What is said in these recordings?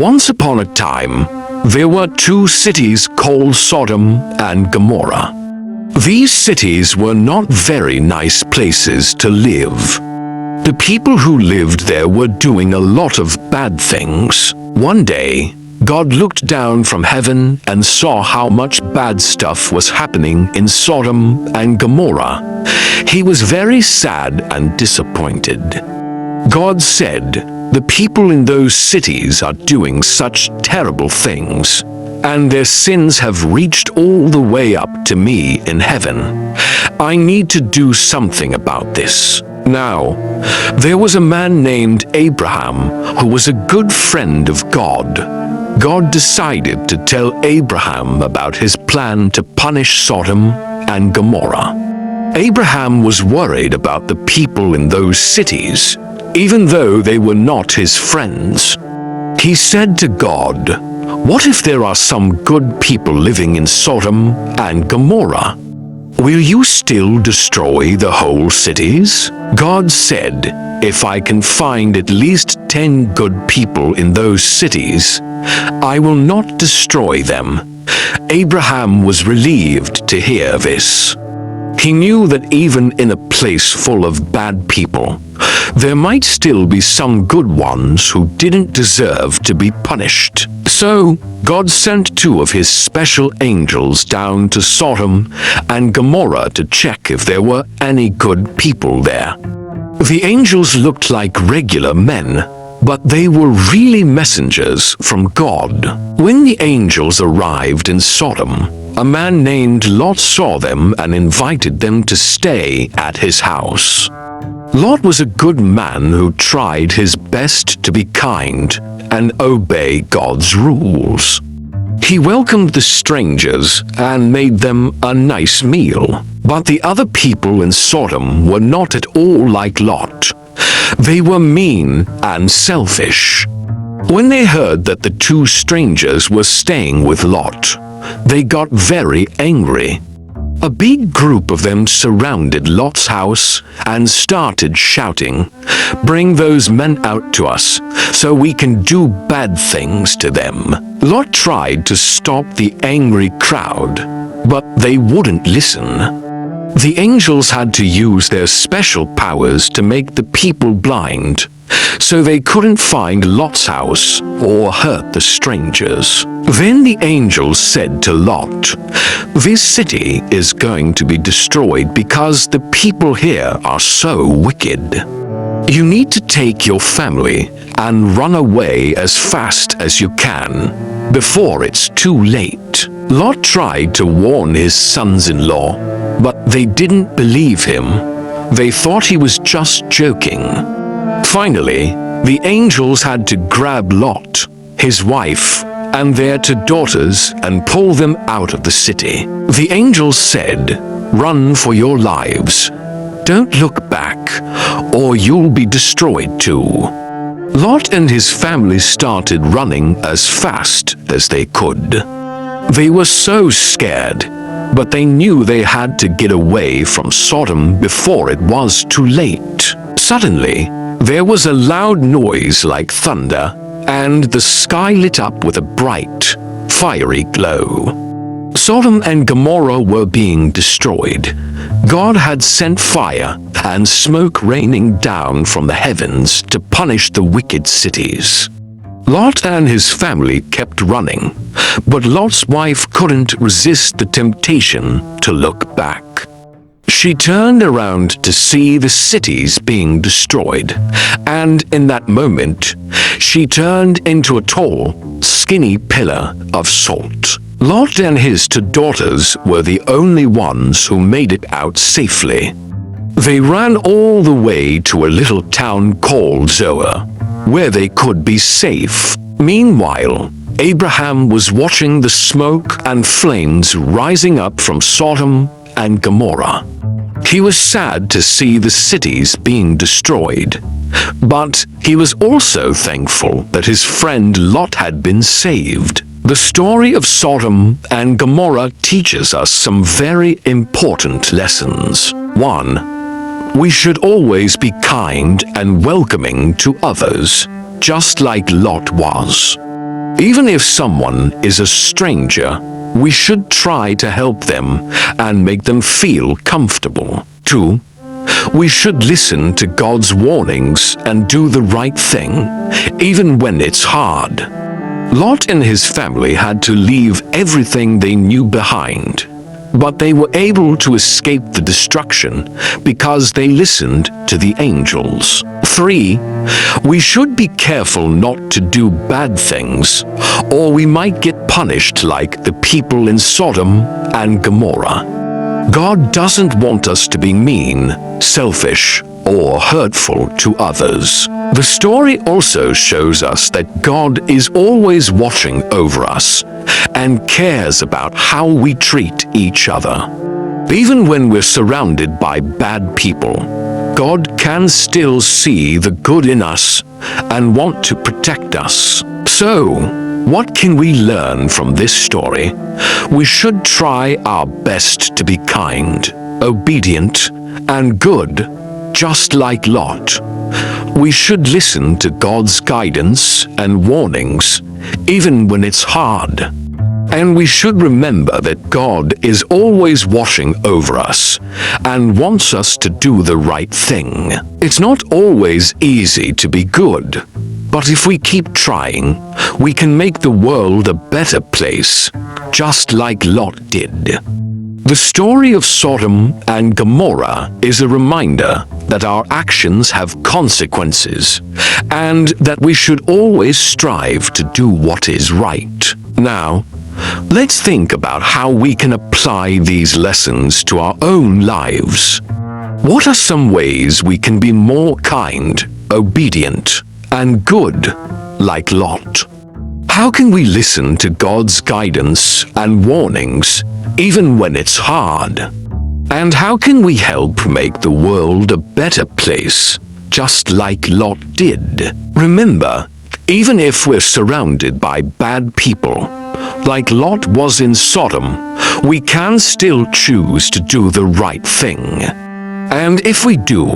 Once upon a time, there were two cities called Sodom and Gomorrah. These cities were not very nice places to live. The people who lived there were doing a lot of bad things. One day, God looked down from heaven and saw how much bad stuff was happening in Sodom and Gomorrah. He was very sad and disappointed. God said, "The people in those cities are doing such terrible things, and their sins have reached all the way up to me in heaven. I need to do something about this." Now, there was a man named Abraham who was a good friend of God. God decided to tell Abraham about his plan to punish Sodom and Gomorrah. Abraham was worried about the people in those cities, even though they were not his friends. He said to God, "What if there are some good people living in Sodom and Gomorrah? Will you still destroy the whole cities?" God said, "If I can find at least 10 good people in those cities, I will not destroy them." Abraham was relieved to hear this. He knew that even in a place full of bad people, there might still be some good ones who didn't deserve to be punished. So, God sent 2 of his special angels down to Sodom and Gomorrah to check if there were any good people there. The angels looked like regular men, but they were really messengers from God. When the angels arrived in Sodom, a man named Lot saw them and invited them to stay at his house. Lot was a good man who tried his best to be kind and obey God's rules. He welcomed the strangers and made them a nice meal. But the other people in Sodom were not at all like Lot. They were mean and selfish. When they heard that the 2 strangers were staying with Lot, they got very angry. A big group of them surrounded Lot's house and started shouting, "Bring those men out to us, so we can do bad things to them." Lot tried to stop the angry crowd, but they wouldn't listen. The angels had to use their special powers to make the people blind, so they couldn't find Lot's house or hurt the strangers. Then the angels said to Lot, "This city is going to be destroyed because the people here are so wicked. You need to take your family and run away as fast as you can, before it's too late." Lot tried to warn his sons-in-law, but they didn't believe him. They thought he was just joking. Finally, the angels had to grab Lot, his wife, and their 2 daughters and pull them out of the city. The angels said, "Run for your lives. Don't look back, or you'll be destroyed too." Lot and his family started running as fast as they could. They were so scared, but they knew they had to get away from Sodom before it was too late. Suddenly, there was a loud noise like thunder, and the sky lit up with a bright, fiery glow. Sodom and Gomorrah were being destroyed. God had sent fire and smoke raining down from the heavens to punish the wicked cities. Lot and his family kept running, but Lot's wife couldn't resist the temptation to look back. She turned around to see the cities being destroyed, and in that moment, she turned into a tall, skinny pillar of salt. Lot and his 2 daughters were the only ones who made it out safely. They ran all the way to a little town called Zoar, where they could be safe. Meanwhile, Abraham was watching the smoke and flames rising up from Sodom and Gomorrah. He was sad to see the cities being destroyed, but he was also thankful that his friend Lot had been saved. The story of Sodom and Gomorrah teaches us some very important lessons. 1. We should always be kind and welcoming to others, just like Lot was. Even if someone is a stranger, we should try to help them and make them feel comfortable. 2. We should listen to God's warnings and do the right thing, even when it's hard. Lot and his family had to leave everything they knew behind, but they were able to escape the destruction because they listened to the angels. 3. We should be careful not to do bad things, or we might get punished like the people in Sodom and Gomorrah. God doesn't want us to be mean, selfish, or hurtful to others. The story also shows us that God is always watching over us and cares about how we treat each other. Even when we're surrounded by bad people, God can still see the good in us and want to protect us. So, what can we learn from this story? We should try our best to be kind, obedient, and good, just like Lot. We should listen to God's guidance and warnings, even when it's hard. And we should remember that God is always watching over us and wants us to do the right thing. It's not always easy to be good, but if we keep trying, we can make the world a better place, just like Lot did. The story of Sodom and Gomorrah is a reminder that our actions have consequences, and that we should always strive to do what is right. Now, let's think about how we can apply these lessons to our own lives. What are some ways we can be more kind, obedient, and good, like Lot? How can we listen to God's guidance and warnings, even when it's hard? And how can we help make the world a better place, just like Lot did? Remember, even if we're surrounded by bad people, like Lot was in Sodom, we can still choose to do the right thing. And if we do,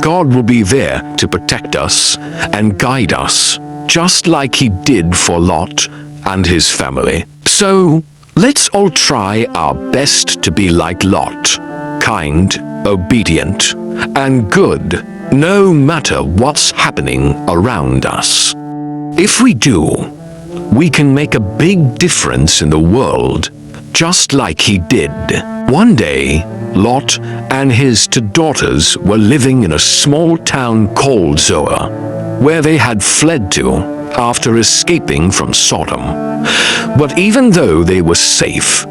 God will be there to protect us and guide us, just like He did for Lot and his family. So, let's all try our best to be like Lot, kind, obedient, and good, no matter what's happening around us. If we do, we can make a big difference in the world, just like he did. One day, Lot and his 2 daughters were living in a small town called Zoar, where they had fled to after escaping from Sodom. But even though they were safe,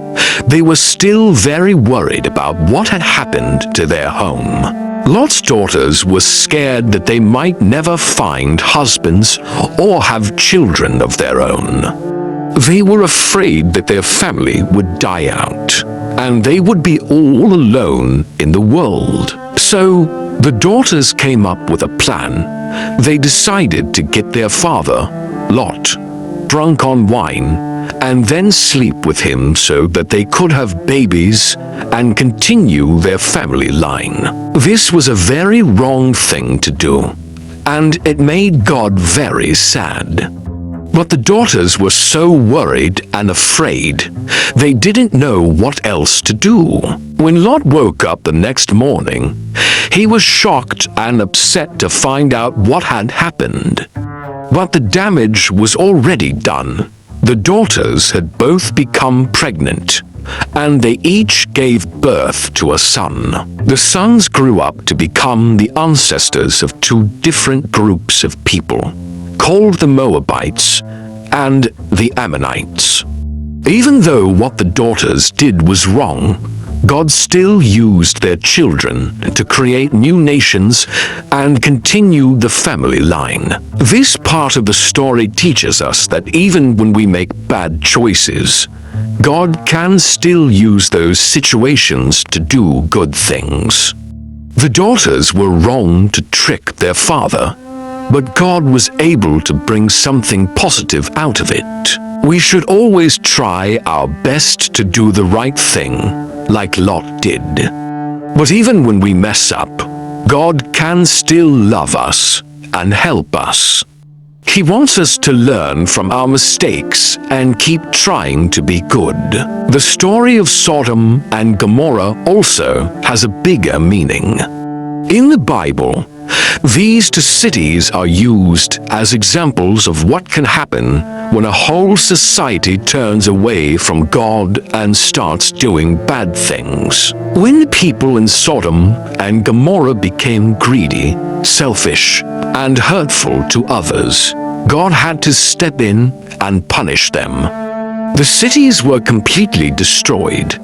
they were still very worried about what had happened to their home. Lot's daughters were scared that they might never find husbands or have children of their own. They were afraid that their family would die out, and they would be all alone in the world. So, the daughters came up with a plan. They decided to get their father, Lot, drunk on wine, and then sleep with him so that they could have babies and continue their family line. This was a very wrong thing to do, and it made God very sad. But the daughters were so worried and afraid, they didn't know what else to do. When Lot woke up the next morning, he was shocked and upset to find out what had happened. But the damage was already done. The daughters had both become pregnant, and they each gave birth to a son. The sons grew up to become the ancestors of 2 different groups of people, called the Moabites and the Ammonites. Even though what the daughters did was wrong, God still used their children to create new nations and continue the family line. This part of the story teaches us that even when we make bad choices, God can still use those situations to do good things. The daughters were wrong to trick their father, but God was able to bring something positive out of it. We should always try our best to do the right thing, like Lot did. But even when we mess up, God can still love us and help us. He wants us to learn from our mistakes and keep trying to be good. The story of Sodom and Gomorrah also has a bigger meaning. In the Bible, these two cities are used as examples of what can happen when a whole society turns away from God and starts doing bad things. When the people in Sodom and Gomorrah became greedy, selfish, and hurtful to others, God had to step in and punish them. The cities were completely destroyed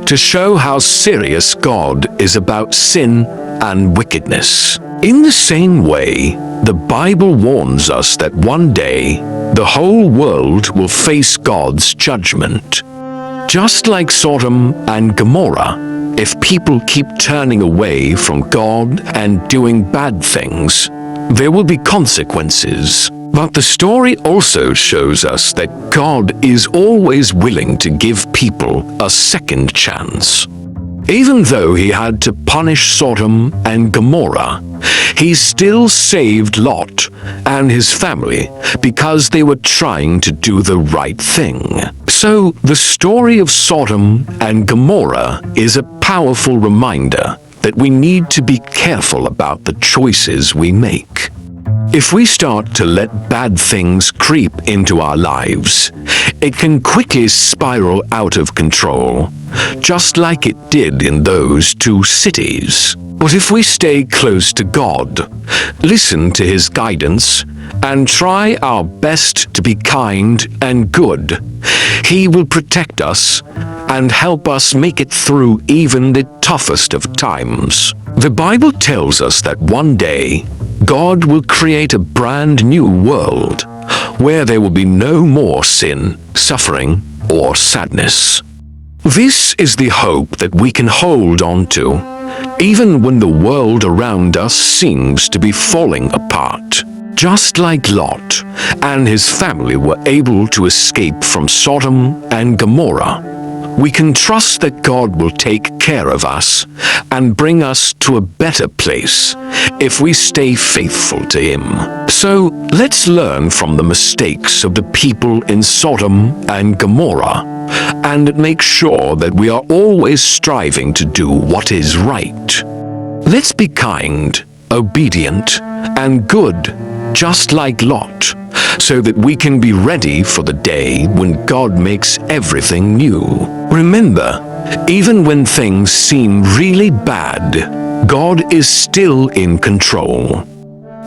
to show how serious God is about sin and wickedness. In the same way, the Bible warns us that one day the whole world will face God's judgment. Just like Sodom and Gomorrah, if people keep turning away from God and doing bad things, there will be consequences. But the story also shows us that God is always willing to give people a second chance. Even though he had to punish Sodom and Gomorrah, he still saved Lot and his family because they were trying to do the right thing. So the story of Sodom and Gomorrah is a powerful reminder that we need to be careful about the choices we make. If we start to let bad things creep into our lives, it can quickly spiral out of control, just like it did in those two cities. But if we stay close to God, listen to His guidance, and try our best to be kind and good, He will protect us and help us make it through even the toughest of times. The Bible tells us that one day, God will create a brand new world where there will be no more sin, suffering, or sadness. This is the hope that we can hold on to, even when the world around us seems to be falling apart. Just like Lot and his family were able to escape from Sodom and Gomorrah, we can trust that God will take care of us and bring us to a better place if we stay faithful to Him. So let's learn from the mistakes of the people in Sodom and Gomorrah and make sure that we are always striving to do what is right. Let's be kind, obedient, and good, just like Lot, so that we can be ready for the day when God makes everything new. Remember, even when things seem really bad, God is still in control.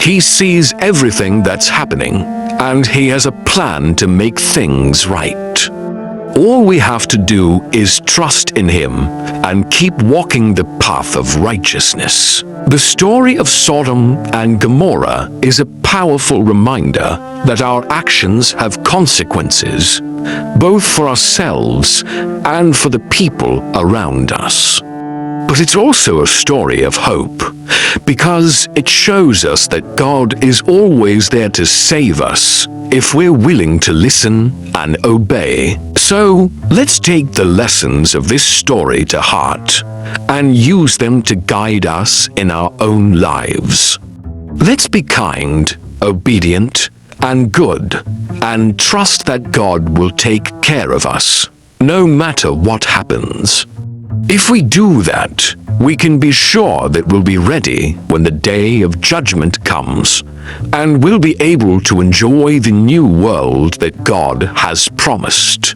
He sees everything that's happening, and He has a plan to make things right. All we have to do is trust in Him and keep walking the path of righteousness. The story of Sodom and Gomorrah is a powerful reminder that our actions have consequences, both for ourselves and for the people around us. But it's also a story of hope, because it shows us that God is always there to save us if we're willing to listen and obey. So let's take the lessons of this story to heart and use them to guide us in our own lives. Let's be kind, obedient, and good, and trust that God will take care of us, no matter what happens. If we do that, we can be sure that we'll be ready when the day of judgment comes, and we'll be able to enjoy the new world that God has promised.